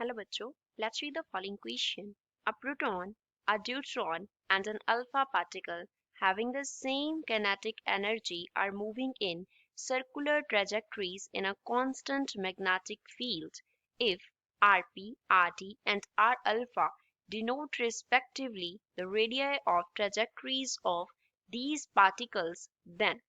Hello bachcho, let's read the following question. A proton, a deuteron and an alpha particle having the same kinetic energy are moving in circular trajectories in a constant magnetic field if Rp, Rt and R alpha denote respectively the radii of trajectories of these particles, then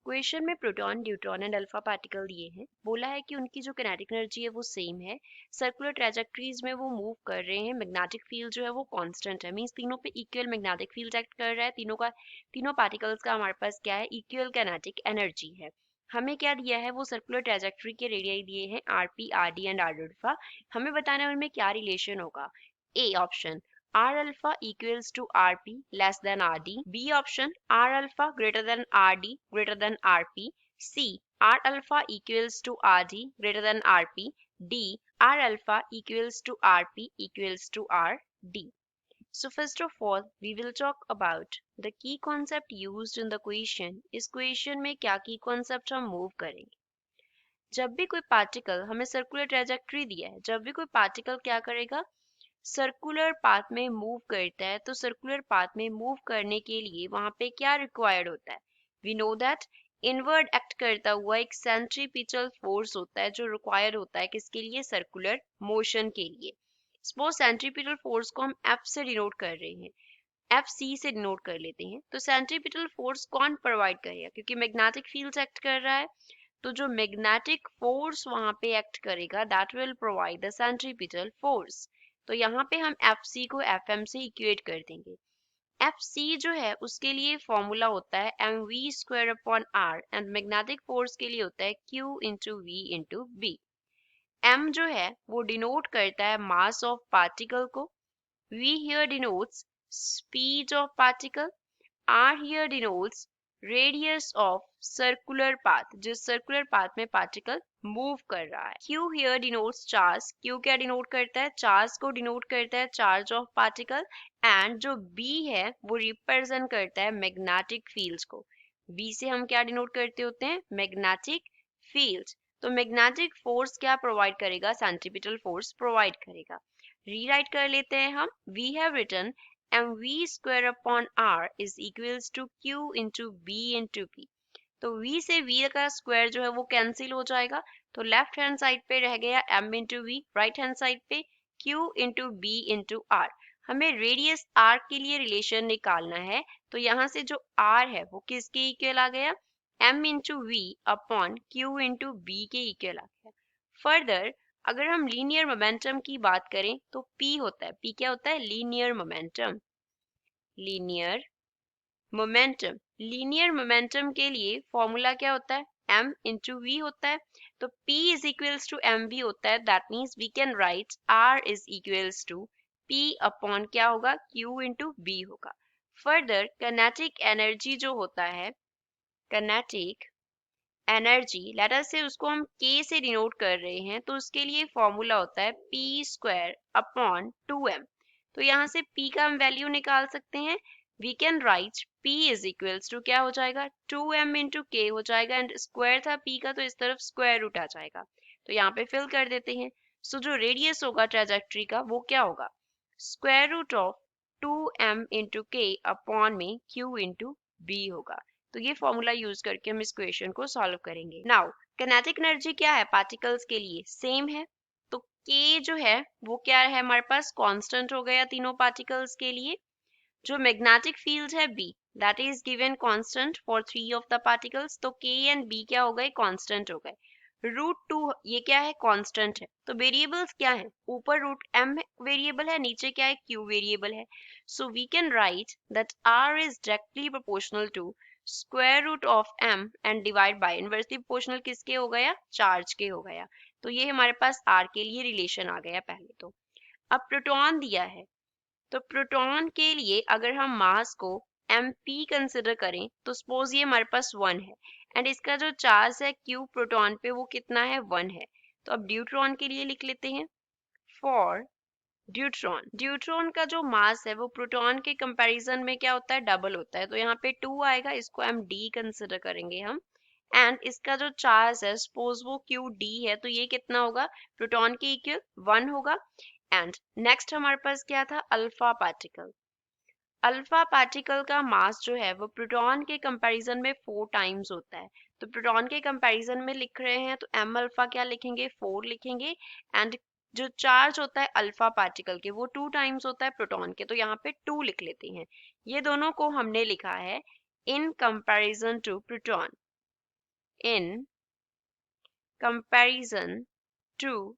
question में proton neutron and alpha particle दिए हैं। बोला है कि उनकी जो kinetic energy है वो सेम है, सर्कुलर ट्रैजेक्टरीज में वो मूव कर रहे हैं, मैग्नेटिक फील्ड जो है वो कांस्टेंट है, मींस तीनों पे इक्वल मैग्नेटिक फील्ड एक्ट कर रहा है, तीनों पार्टिकल्स का हमारे पास क्या है, इक्वल किनेटिक एनर्जी है। हमें क्या दिया है, वो सर्कुलर ट्रैजेक्टरी के रेडियाई दिए हैं r p, r d and r alpha. हमें बताना है उनमें क्या रिलेशन होगा। A option R alpha equals to Rp less than Rd. B option R alpha greater than Rd greater than Rp. C R alpha equals to Rd greater than Rp. D R alpha equals to Rp equals to Rd. So first of all, we will talk about the key concept used in the question. इस question में क्या key concept हम move करेंगे। जब भी कोई particle हमें circular trajectory दिया है, जब भी कोई पार्टिकल क्या करेगा, सर्कुलर पाथ में मूव करता है, तो सर्कुलर पाथ में मूव करने के लिए वहां पे क्या रिक्वायर्ड होता है, we know that inward act करता हुआ एक सेंट्रीपिटल फोर्स होता है जो रिक्वायर्ड होता है किसके लिए, सर्कुलर मोशन के लिए। सपोज सेंट्रीपिटल फोर्स को हम एफ से डिनोट कर रहे हैं, एफ सी से डिनोट कर लेते हैं, तो सेंट्रीपिटल फोर्स कौन प्रोवाइड करेगा, क्योंकि मैग्नेटिक फील्ड एक्ट कर रहा है, तो जो मैग्नेटिक फोर्स वहां पे एक्ट करेगा that will provide the centripetal force. तो यहाँ पे हम Fc को Fm से इक्वेट कर देंगे। Fc जो है उसके लिए फॉर्मूला होता है mv² upon r and magnetic force के लिए होता है q into v into b। m जो है वो डिनोट करता है मास ऑफ पार्टिकल को, v here denotes speed of particle, r here denotes radius of circular path, जिस सर्कुलर पाथ में पार्टिकल मूव कर रहा है। Q here denotes charge, Q क्या डिनोट करता है, चार्ज को डिनोट करता है, चार्ज ऑफ पार्टिकल। एंड जो B है वो रिप्रेजेंट करता है मैग्नेटिक फील्ड को। B से हम क्या डिनोट करते होते हैं, मैग्नेटिक फील्ड। तो मैग्नेटिक फोर्स क्या प्रोवाइड करेगा, सेंट्रीपिटल फोर्स प्रोवाइड करेगा। रीराइट कर लेते हैं हम, we have written mv² upon r is equals to q into b into p। तो v से v का स्क्वायर जो है वो कैंसिल हो जाएगा, तो लेफ्ट हैंड साइड पे रह गया m into v, right hand side पे q into b into r। हमें रेडियस r के लिए रिलेशन निकालना है, तो यहाँ से जो r है वो किसके इक्वल आ गया, m into v upon q into b के इक्वल आ गया। फर्दर अगर हम लीनियर मोमेंटम की बात करें तो P होता है, P क्या होता है, linear momentum. Linear momentum, linear momentum के लिए फॉर्मूला क्या होता है, m इंटू वी होता है, तो P is equals to m v होता है। That means we can write R is equals to P upon क्या होगा, Q इंटू B होगा। फर्दर किनेटिक एनर्जी जो होता है, किनेटिक एनर्जी लेट अस से उसको हम k से डिनोट कर रहे हैं, तो उसके लिए फॉर्मूला होता है p² अपॉन 2m। तो यहाँ से p का हम वैल्यू निकाल सकते हैं, we can write p is equals to क्या हो जाएगा, 2m इंटू k हो जाएगा, एंड स्क्वायर था p का तो इस तरफ स्क्वायर रूट आ जाएगा, तो यहाँ पे फिल कर देते हैं। सो जो रेडियस होगा ट्रैजेक्टरी का वो क्या होगा, square root of 2m into k upon में q इंटू b होगा। तो ये फॉर्मूला यूज करके हम इस क्वेश्चन को सॉल्व करेंगे। नाउ किनेटिक एनर्जी क्या है पार्टिकल्स के लिए, सेम है, तो k जो है वो क्या है हमारे पास, कांस्टेंट हो गया तीनों पार्टिकल्स के लिए। जो मैग्नेटिक फील्ड है B that is given constant for 3 of the particles, तो k एंड b क्या हो गए, कांस्टेंट हो गए। √2 ये क्या है, कांस्टेंट है। तो वेरिएबल्स क्या है, ऊपर √m वेरिएबल है, नीचे क्या है, q वेरिएबल है। So we can write that r is directly proportional to square root of m and divide by inversely proportional किसके हो गया, चार्ज के हो गया। तो ये हमारे पास r के लिए रिलेशन आ गया पहले तो। अब प्रोटॉन दिया है, तो प्रोटॉन के लिए अगर हम मास को mp कंसिडर करें, तो सपोज ये हमारे पास 1 है एंड इसका जो चार्ज है q प्रोटॉन पे वो कितना है, 1 है। तो अब ड्यूट्रॉन के लिए लिख लेते हैं, फॉर ड्यूट्रॉन का जो मास है वो प्रोटॉन के कंपैरिजन में क्या होता है, डबल होता है, तो यहाँ पे 2 आएगा, इसको हम d कंसिडर करेंगे हम, एंड इसका जो चार्ज है सपोज वो क्यू डी है, तो ये कितना होगा, प्रोटॉन के इक्वल 1 होगा। एंड नेक्स्ट हमारे पास क्या था, अल्फा पार्टिकल। अल्फा पार्टिकल का मास जो है वो प्रोटॉन के कंपैरिजन में 4 टाइम्स होता है। तो प्रोटॉन के कंपैरिजन में लिख रहे हैं तो एम अल्फा क्या लिखेंगे, 4 लिखेंगे। एंड जो चार्ज होता है अल्फा पार्टिकल के वो 2 टाइम्स होता है प्रोटॉन के, तो यहाँ पे 2 लिख लेते हैं। ये दोनों को हमने लिखा है in comparison to proton, in comparison to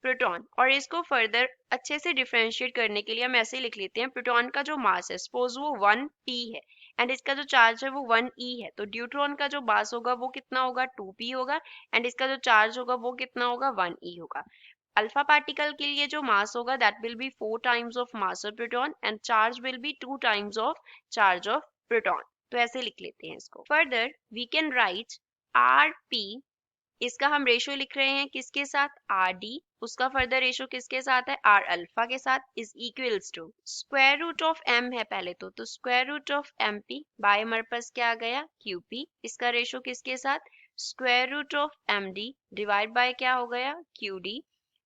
proton. और इसको फर्दर अच्छे से डिफरेंशिएट करने के लिए हम ऐसे ही लिख लेते हैं, प्रोटॉन का जो मास है सपोज वो 1p है एंड इसका जो चार्ज है वो 1e है, तो ड्यूट्रॉन का जो मास होगा वो कितना होगा, 2p होगा। एंड इसका जो चार्ज होगा वो कितना होगा, 1e होगा। अल्फा पार्टिकल के लिए जो मास होगा that will be 4 times of mass of proton and charge will be 2 times of charge of proton. तो ऐसे लिख लेते हैं इसको। Further we can write rp, इसका हम रेशियो लिख रहे हैं किसके साथ, आर डी, उसका फर्दर रेशियो किसके साथ है, आर अल्फा के साथ, is equals to square root of m है पहले तो square root of m p bye हमारे पास क्या आ गया, क्यू पी, इसका रेशियो किसके साथ, square root of m d divide by क्या हो गया, क्यू डी,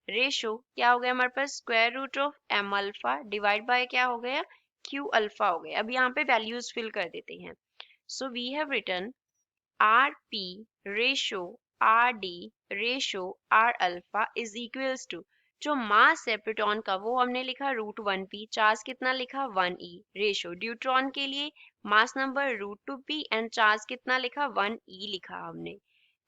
रेशियो क्या हो गया हमारे पास, square root of M alpha divide by क्या हो गया, क्यू अल्फा हो गया। अब यहाँ पे वैल्यूज फिल कर देते हैं। So we have written r p ratio r d ratio r alpha is equals to, जो मास है प्रोटॉन का वो हमने लिखा √1p, चार्ज कितना लिखा 1e, रेशो ड्यूट्रॉन के लिए mass number √2p and charge कितना लिखा 1e लिखा हमने।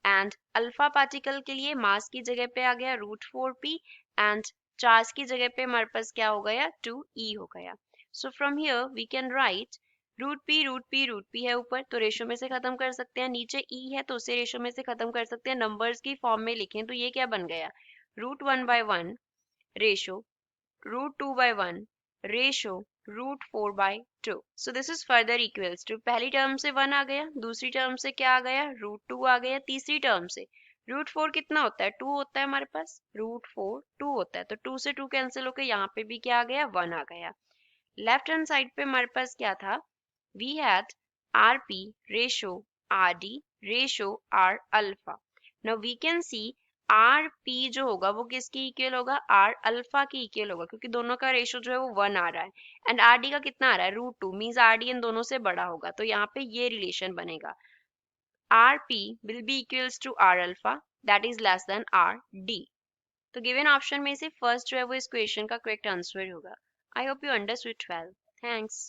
एंड अल्फा पार्टिकल के लिए मास की जगह पे आ गया √4p एंड चार्ज की जगह पे हमारे पास क्या हो गया, 2e हो गया। So from here we can write √p है ऊपर तो रेशो में से खत्म कर सकते हैं, नीचे e है तो उसे रेशो में से खत्म कर सकते हैं, नंबर्स की फॉर्म में लिखें तो ये क्या बन गया, √1/1 ratio √2/1 ratio √4/2। So this is further equals to, पहली टर्म से 1 आ गया, दूसरी टर्म से क्या आ गया, √2 आ गया, तीसरी टर्म से √4 कितना होता है, 2 होता है हमारे पास, √4 2 होता है, तो 2 से 2 कैंसिल होकर यहाँ पे भी क्या आ गया, 1 आ गया। लेफ्ट हैंड साइड पे हमारे पास क्या था, we had rp ratio rd ratio r alpha. Now we can see rp जो होगा वो किसकी इक्वल होगा, r अल्फा की इक्वल होगा, क्योंकि दोनों का रेशियो जो है वो 1 आ रहा है। एंड rd का कितना आ रहा है, √2, मींस rd इन दोनों से बड़ा होगा, तो यहाँ पे ये रिलेशन बनेगा, rp will be equals to r alpha that is less than rd। तो गिवन ऑप्शन में से फर्स्ट जो है वो इस क्वेश्चन का करेक्ट आंसर होगा। I hope you understood well, thanks.